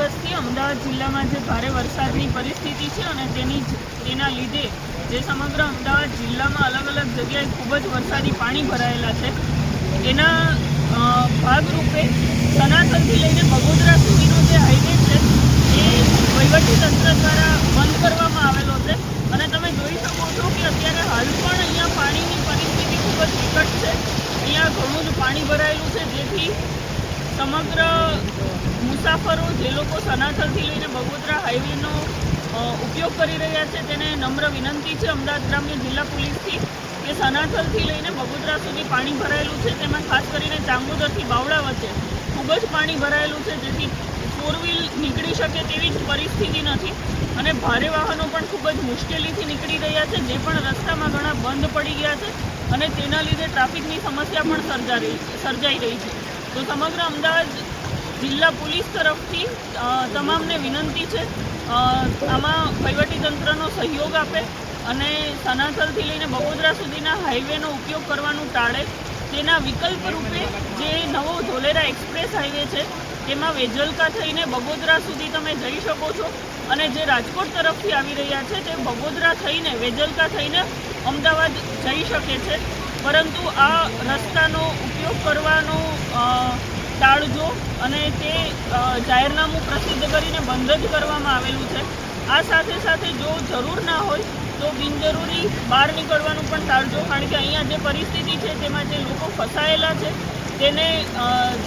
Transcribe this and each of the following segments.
દિવસથી અમદાવાદ જિલ્લામાં જે ભારે વરસાદની પરિસ્થિતિ છે અને તેના લીધે જે સમગ્ર અમદાવાદ જિલ્લામાં અલગ અલગ જગ્યાએ ખૂબ જ વરસાદી પાણી ભરાયેલા છે, એના ભાગરૂપે સનાથલથી લઈને બગોદરા સુધીનો જે હાઈવે છે એ વહીવટીતંત્ર દ્વારા બંધ કરવામાં આવેલો છે. અને તમે જોઈ શકો છો કે અત્યારે હાલ પણ અહીંયા પાણીની પરિસ્થિતિ ખૂબ જ વિકટ છે. અહીંયા ઘણું જ પાણી ભરાયેલું છે, જેથી સમગ્ર મુસાફરો જે લોકો સનાથલથી લઈને બગોદરા હાઈવેનો ઉપયોગ કરી રહ્યા છે તેને નમ્ર વિનંતી છે અમદાવાદ ગ્રામ્ય જિલ્લા પોલીસથી કે સનાથલથી લઈને બગોદરા સુધી પાણી ભરાયેલું છે, તેમાં ખાસ કરીને ચાંગોદરથી બાવળા વચ્ચે ખૂબ જ પાણી ભરાયેલું છે, જેથી ફોર વ્હીલ નીકળી શકે તેવી જ પરિસ્થિતિ નથી અને ભારે વાહનો પણ ખૂબ જ મુશ્કેલીથી નીકળી રહ્યા છે, જે પણ રસ્તામાં ઘણા બંધ પડી ગયા છે અને તેના લીધે ટ્રાફિકની સમસ્યા પણ સર્જાઈ રહી છે. તો સમગ્ર અમદાવાદ જિલ્લા પોલીસ તરફથી તમામને વિનંતી છે આમાં વહીવટીતંત્રનો સહયોગ આપે અને સનાથલથી લઈને બગોદરા સુધીના હાઈવેનો ઉપયોગ કરવાનું ટાળે. તેના વિકલ્પ રૂપે જે નવો ધોલેરા એક્સપ્રેસ હાઈવે છે તેમાં વેજલકા થઈને બગોદરા સુધી તમે જઈ શકો છો અને જે રાજકોટ તરફથી આવી રહ્યા છે તે બગોદરા થઈને વેજલકા થઈને અમદાવાદ જઈ શકે છે, પરંતુ આ રસ્તાનો ઉપયોગ કરવાનો ટાળજો અને તે જાહેરનામું પ્રસિદ્ધ કરીને બંધ જ કરવામાં આવેલું છે. આ સાથે સાથે જો જરૂર ના હોય તો બિનજરૂરી બહાર નીકળવાનું પણ ટાળજો, કારણ કે અહીંયા જે પરિસ્થિતિ છે તેમાં જે લોકો ફસાયેલા છે તેને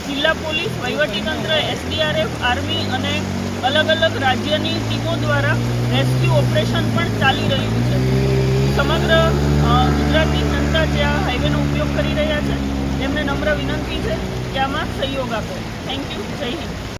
જિલ્લા પોલીસ, વહીવટીતંત્ર, SDRF, આર્મી અને અલગ અલગ રાજ્યની ટીમો દ્વારા રેસ્ક્યુ ઓપરેશન પણ ચાલી રહ્યું છે. સમગ્ર ગુજરાતની જનતા જે આ હાઈવેનો ઉપયોગ કરી રહ્યા છે તેમને નમ્ર વિનંતી છે કે આમાં સહયોગ આપે. Thank you. જય હિન્દ.